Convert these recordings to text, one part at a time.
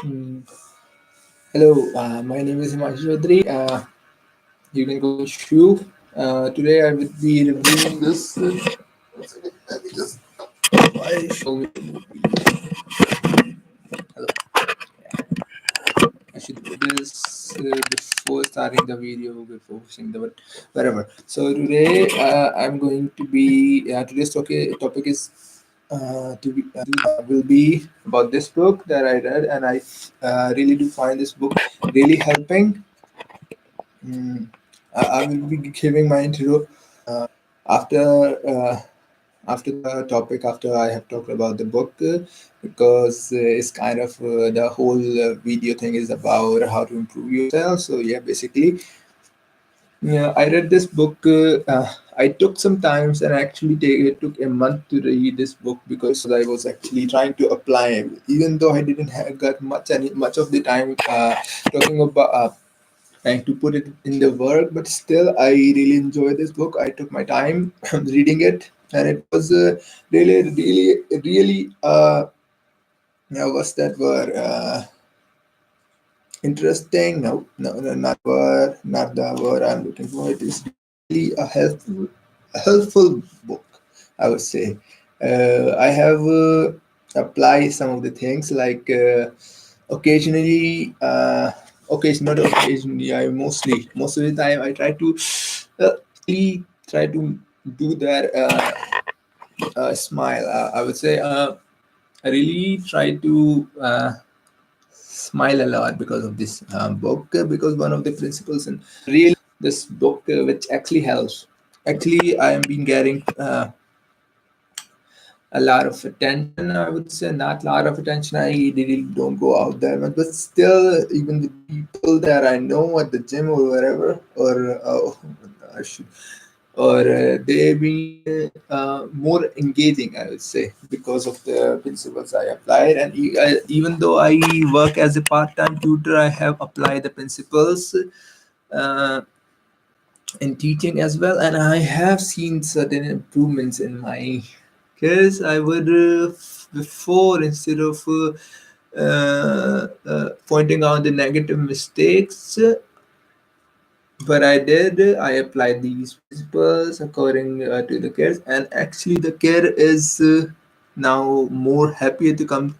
Mm. Hello, my name is Himanshu Chaudhary. You can call me Shu. Today I will be reviewing this. One second, let me just. Why show me the movie? Hello. I should do this before starting the video, before pushing the whatever. So today I'm going to be today's topic is will be about this book that I read, and I really do find this book really helping. Mm, I will be giving my intro after after the topic, after I have talked about the book, because it's kind of the whole video thing is about how to improve yourself. So yeah, basically, yeah, I read this book. I took some times and actually it took a month to read this book because I was actually trying to apply it. Even though I didn't have got much of the time talking about trying to put it in the work, but still I really enjoyed this book. I took my time reading it, and it was really what's that word, interesting. No, not the word I'm looking for. It is really a helpful book, I would say. I have applied some of the things like occasionally, not occasionally. I most of the time I try to really try to do that smile. I would say I really try to smile a lot because of this book, because one of the principles in really this book which actually helps. Actually, I have been getting a lot of attention. I would say not a lot of attention. I really don't go out there much, but still, even the people that I know at the gym or wherever, or I should, or they been more engaging, I would say, because of the principles I applied. And even though I work as a part-time tutor, I have applied the principles uh, in teaching as well, and I have seen certain improvements in my, because I would before, instead of pointing out the negative mistakes, but I did. I applied these principles according to the kids, and actually, the kid is now more happier to come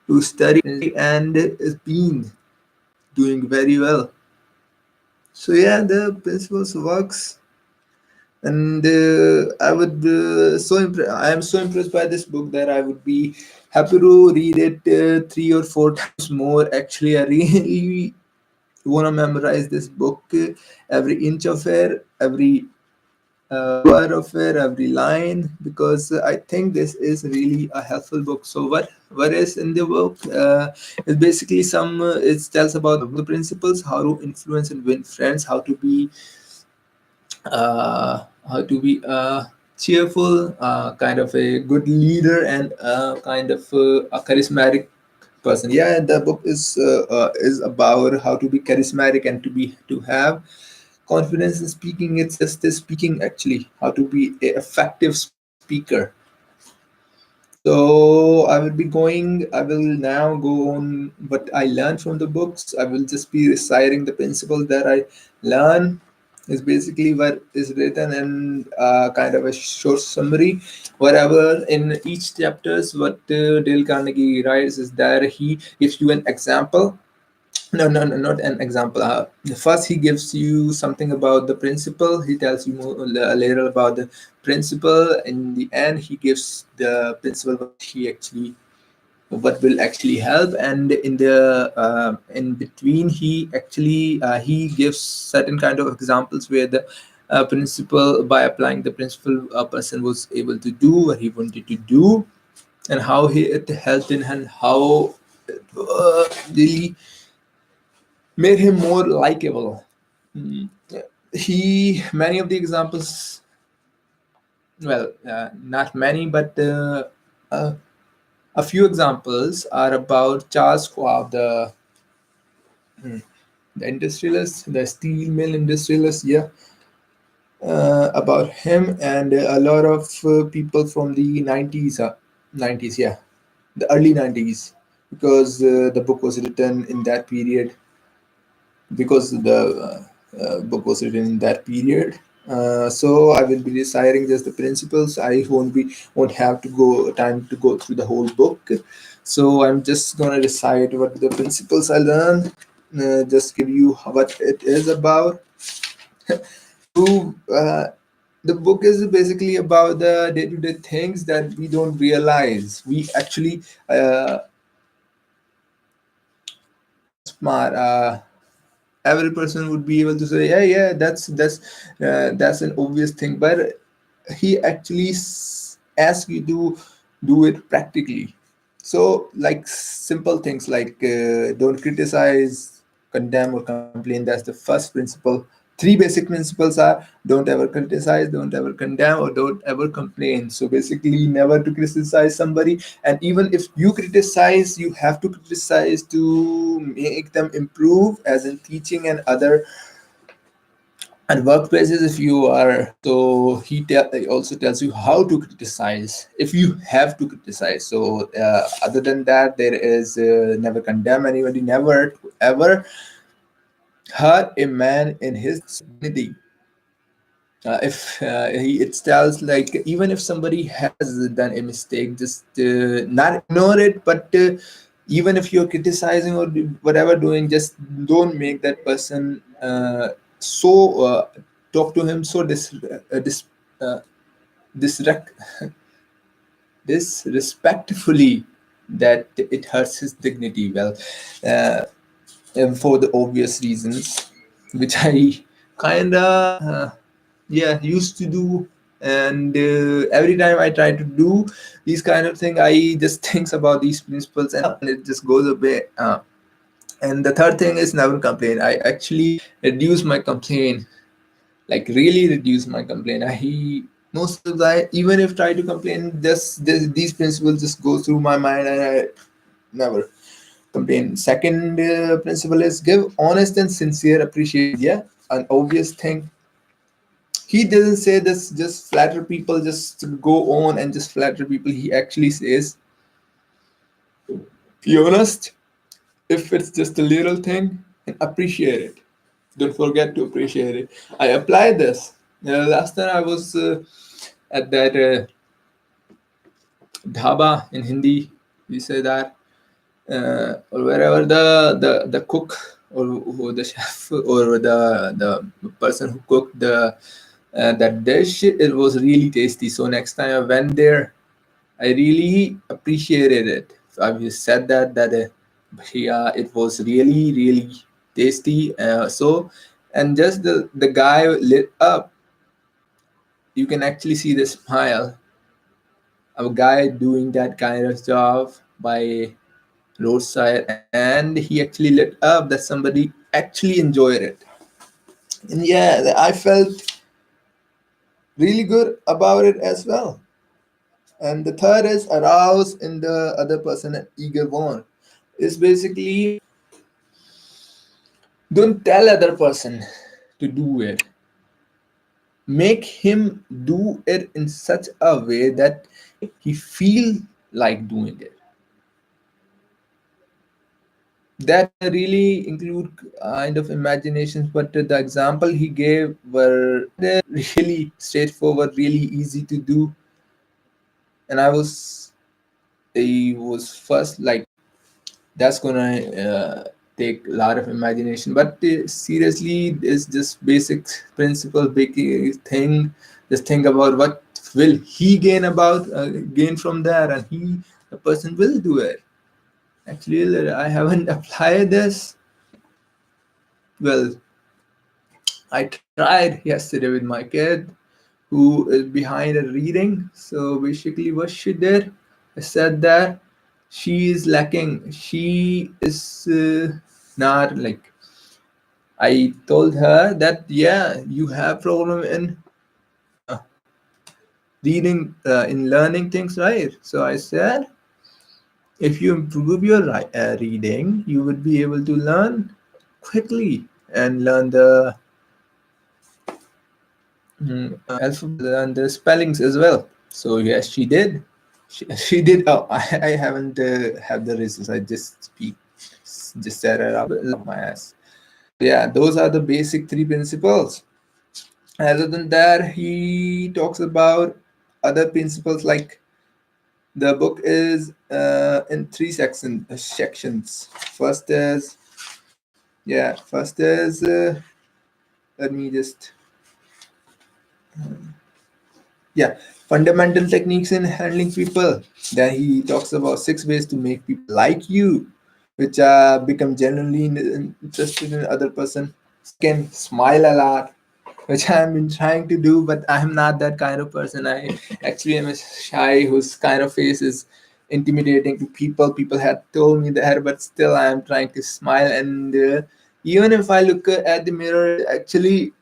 to study and is been doing very well. So yeah, the principles works, and I am so impressed by this book that I would be happy to read it 3 or 4 times more. Actually, I really want to memorize this book, every inch of it, every word of it, every line, because I think this is really a helpful book. So what is in the book? It's basically it tells about the principles, how to influence and win friends, how to be a cheerful, kind of a good leader, and kind of a charismatic person. Yeah, the book is about how to be charismatic and to have confidence in speaking. It's just the speaking, actually, how to be an effective speaker. So I will now go on what I learned from the books. I will just be reciting the principles that I learn. Is basically what is written, and kind of a short summary. Whatever in each chapters, what Dale Carnegie writes is that he gives you an example. No, not an example. First, he gives you something about the principle. He tells you more, a little about the principle. In the end, he gives the principle what will actually help, and in between, he gives certain kind of examples where the principle, by applying the principle, a person was able to do what he wanted to do, and how it helped in, and how it really made him more likable. Mm. He Many of the examples, well, not many, but uh, a few examples are about Charles Schwab, the industrialist, the steel mill industrialist. Yeah, about him, and a lot of people from the 90s, 90s, yeah, the early 90s, because the book was written in that period, because the book was written in that period. So I will be reciting just the principles. I won't have to go time to go through the whole book. So I'm just gonna recite what the principles I learned. Just give you what it is about. Who The book is basically about the day-to-day things that we don't realize. We actually smart. Every person would be able to say, yeah, yeah, that's an obvious thing, but he actually asks you to do it practically. So like simple things like don't criticize, condemn, or complain. That's the first principle. Three basic principles are: don't ever criticize, don't ever condemn, or don't ever complain. So basically never to criticize somebody, and even if you criticize, you have to criticize to make them improve, as in teaching and other and workplaces. If you are, so he also tells you how to criticize if you have to criticize. So other than that, there is never condemn anybody, never ever hurt a man in his dignity. If he it tells like even if somebody has done a mistake, just not ignore it, but even if you're criticizing or whatever doing, just don't make that person so talk to him so uh, disrespect disrespectfully that it hurts his dignity. Well, uh, and for the obvious reasons, which I kind of yeah used to do. And every time I try to do these kind of thing, I just thinks about these principles and it just goes away. And the third thing is never complain. I actually reduce my complaint, like really reduce my complaint. I most of the time, even if try to complain, these principles just go through my mind and I never complain. Second principle is give honest and sincere appreciation. Yeah, an obvious thing. He doesn't say this just flatter people, just to go on and just flatter people. He actually says, be honest. If it's just a little thing, and appreciate it. Don't forget to appreciate it. I applied this. Last time I was at that dhaba in Hindi. We say that or wherever the cook or the chef or the person who cooked the that dish, it was really tasty. So next time I went there, I really appreciated it. I just said that yeah, it was really tasty. So and just the guy lit up. You can actually see the smile of a guy doing that kind of job by roadside, and he actually lit up that somebody actually enjoyed it. And yeah, I felt really good about it as well. And the third is arouse in the other person an eager want. It's basically don't tell other person to do it. Make him do it in such a way that he feel like doing it. That really include kind of imaginations, but the example he gave were really straightforward, really easy to do. And I was first like that's gonna take a lot of imagination, but seriously it's just basic principle, big thing. Just think about what will he gain from that, and the person will do it. Actually I haven't applied this. Well, I tried yesterday with my kid who is behind at reading. So basically, what she did, I said that she is lacking. She is not like. I told her that yeah, you have problem in reading, in learning things, right? So I said, if you improve your reading, you would be able to learn quickly and learn the alphabet and the spellings as well. So yes, she did. She did. Oh, I haven't have the results. I just speak, just said it out of my ass. Yeah, those are the basic three principles. Other than that, he talks about other principles like the book is in three sections. First is first is let me just yeah, fundamental techniques in handling people. Then he talks about 6 ways to make people like you, which become genuinely interested in other person. Second, smile a lot, which I've been trying to do, but I'm not that kind of person. I actually am a shy whose kind of face is intimidating to people. People had told me that, but still I am trying to smile. And even if I look at the mirror, actually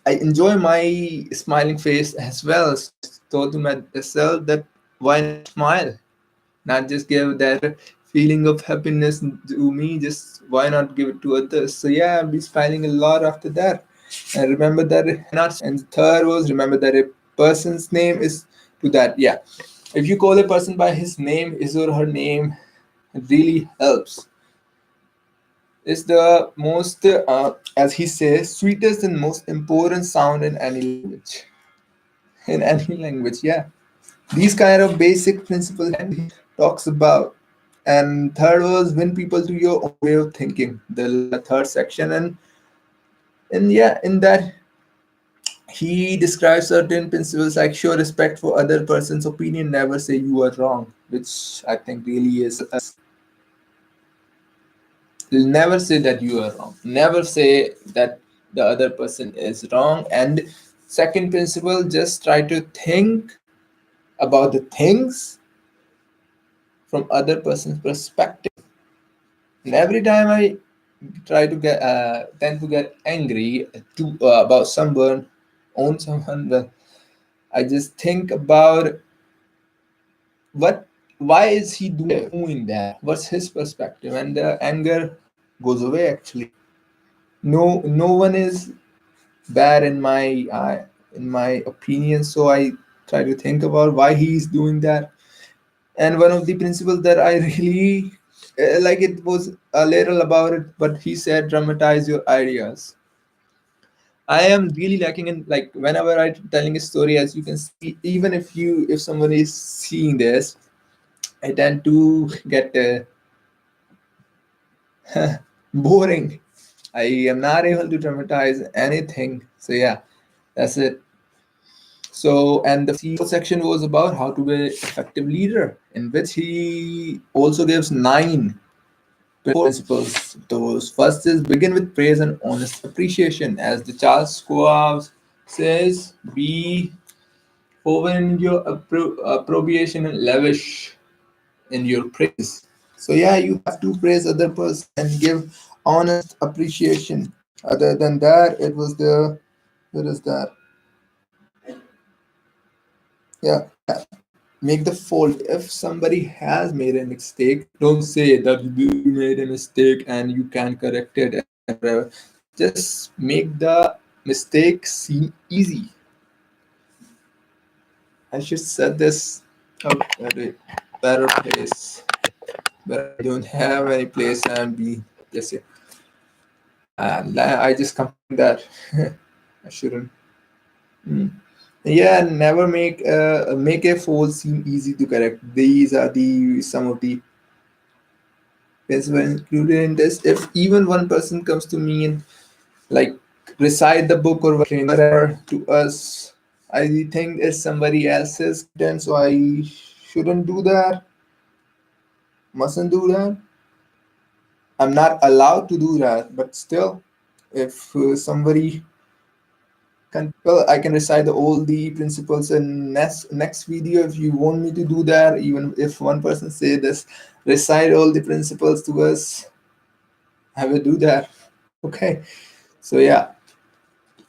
I enjoy my smiling face as well. So I thought to myself that why not smile? Not just give that feeling of happiness to me, just why not give it to others? So yeah, I'll be smiling a lot after that. And remember that not. And the third was remember that a person's name is to that. Yeah. If you call a person by his name, his or her name, it really helps. It's the most, as he says, sweetest and most important sound in any language. In any language, yeah. These kind of basic principles he talks about. And third was win people to your own way of thinking, the third section. And yeah, in that he describes certain principles like show respect for other person's opinion, never say you are wrong, which I think really is never say that you are wrong. Never say that the other person is wrong. And second principle, just try to think about the things from other person's perspective. And every time I try to get tend to get angry about someone on someone, well, I just think about what why is he doing that? What's his perspective? And the anger goes away actually. No one is bad in my opinion, so I try to think about why he's doing that. And one of the principles that I really like, it was a little about it, but he said dramatize your ideas. I am really lacking in, like, whenever I telling a story, as you can see, even if someone is seeing this, I tend to get boring. I am not able to dramatize anything. So yeah, that's it. So, and the fourth section was about how to be an effective leader, in which he also gives 9 principles. Those first is begin with praise and honest appreciation, as the Charles Schwab says, be over in your approbation and lavish in your praise. So yeah, you have to praise other person and give honest appreciation. Other than that, it was the what is that? Yeah, make the fault. If somebody has made a mistake, don't say that you made a mistake and you can correct it and whatever. Just make the mistake seem easy. I should set this up at a better place, but I don't have any place and be just and I just complain that I shouldn't. Mm. Yeah, never make a fault seem easy to correct. These are the some of the principles included in this. If even one person comes to me and like recite the book or whatever to us, I think it's somebody else's content, so I shouldn't do that. Mustn't do that. I'm not allowed to do that, but still, if somebody can, well, I can recite all the principles in next video if you want me to do that. Even if one person say this, recite all the principles to us, I will do that. Okay, so yeah,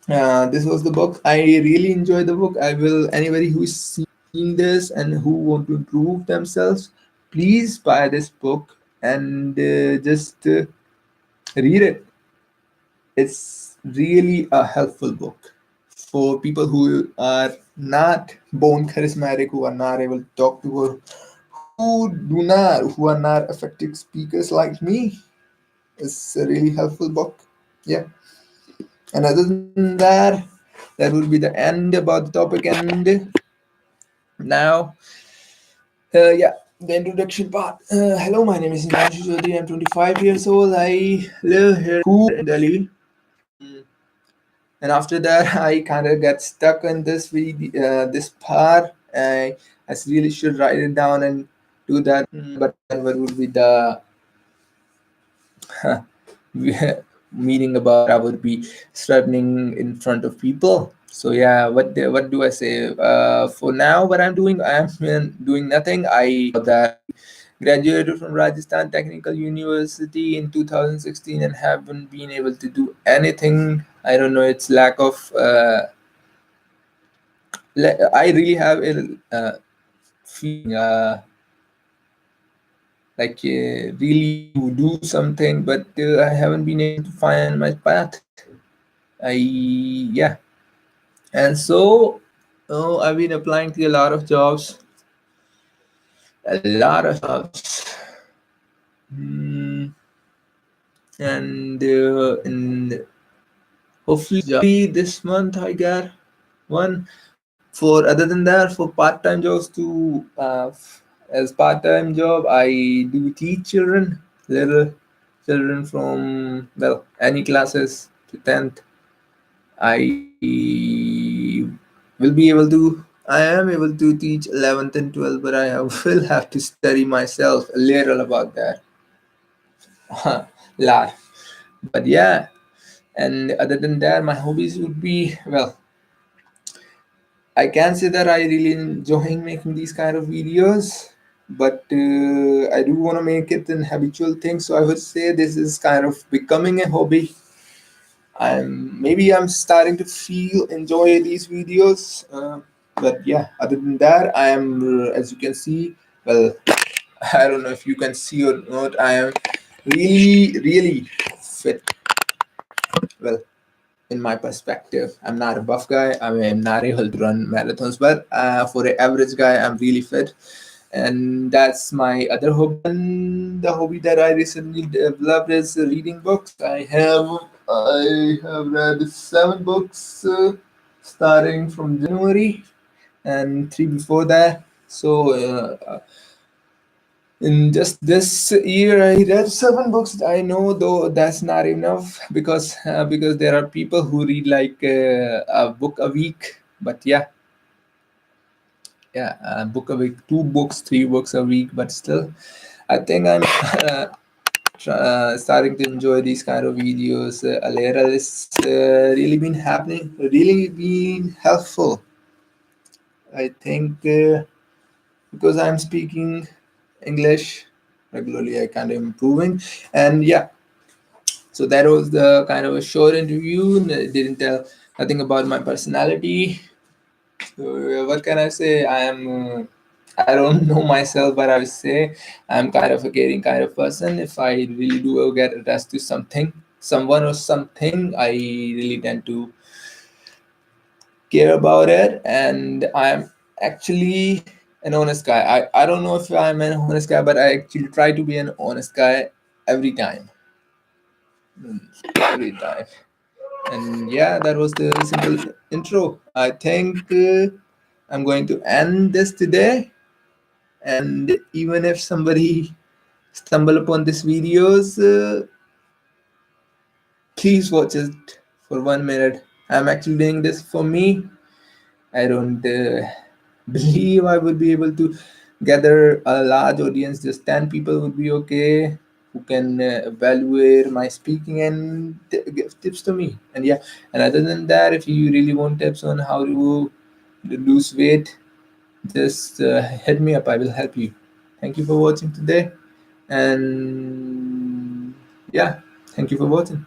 this was the book. I really enjoy the book. I will, anybody who is seeing this and who want to improve themselves, please buy this book and just read it. It's really a helpful book. for people who are not born charismatic, who are not able to talk to her, who are not effective speakers like me. It's a really helpful book. Yeah. And other than that, that would be the end about the topic. And now, yeah, the introduction part. Hello, my name is Himanshu Chaudhary. I'm 25 years old. I live here in Delhi. And after that, I kind of got stuck in this this part. I really should write it down and do that. But then, what would be the meaning about I would be struggling in front of people? So yeah, what do I say? For now, what I'm doing, I'm doing nothing. I that I graduated from Rajasthan Technical University in 2016 and haven't been able to do anything. I don't know. It's lack of. I really have a feeling really to do something, but I haven't been able to find my path. I Yeah, and so I've been applying to a lot of jobs, a lot of jobs. Mm, and hopefully this month I got one. For other than that, for part-time jobs too, as part-time job, I do teach children, little children from any classes to 10th. I will be able to. I am able to teach 11th and 12th, but will have to study myself a little about that. Lot. But yeah, and other than that, my hobbies would be I can say that I really enjoying making these kind of videos, but I do want to make it an habitual thing. So I would say this is kind of becoming a hobby. I'm starting to feel enjoy these videos, but yeah. Other than that, I am as you can see. Well, I don't know if you can see or not. I am really fit. Well, in my perspective. I'm not a buff guy. I mean, I'm not able to run marathons, but for an average guy, I'm really fit. And that's my other hobby. And the hobby that I recently developed is reading books. I have read 7 books starting from January and 3 before that. So in just this year, I read 7 books. I know, though, that's not enough because there are people who read like a book a week. But yeah, a book a week, 2 books, 3 books a week. But still, I think I'm starting to enjoy these kind of videos a little. It's really been happening, really been helpful. I think because I'm speaking English regularly, I kind of improving. And yeah, so that was the kind of a short interview. Didn't tell nothing about my personality. So, what can I say? I don't know myself, but I would say I'm kind of a caring kind of person. If I really do get attached to someone or something, I really tend to care about it. And I'm actually an honest guy. I don't know if I'm an honest guy, but I actually try to be an honest guy every time. Every time. And yeah, that was the simple intro. I think I'm going to end this today. And even if somebody stumble upon this videos, please watch it for 1 minute. I'm actually doing this for me. I don't believe I would be able to gather a large audience. Just 10 people would be okay who can evaluate my speaking and give tips to me. And yeah, and other than that, if you really want tips on how to lose weight, just hit me up. I will help you. Thank you for watching today. And yeah, thank you for watching.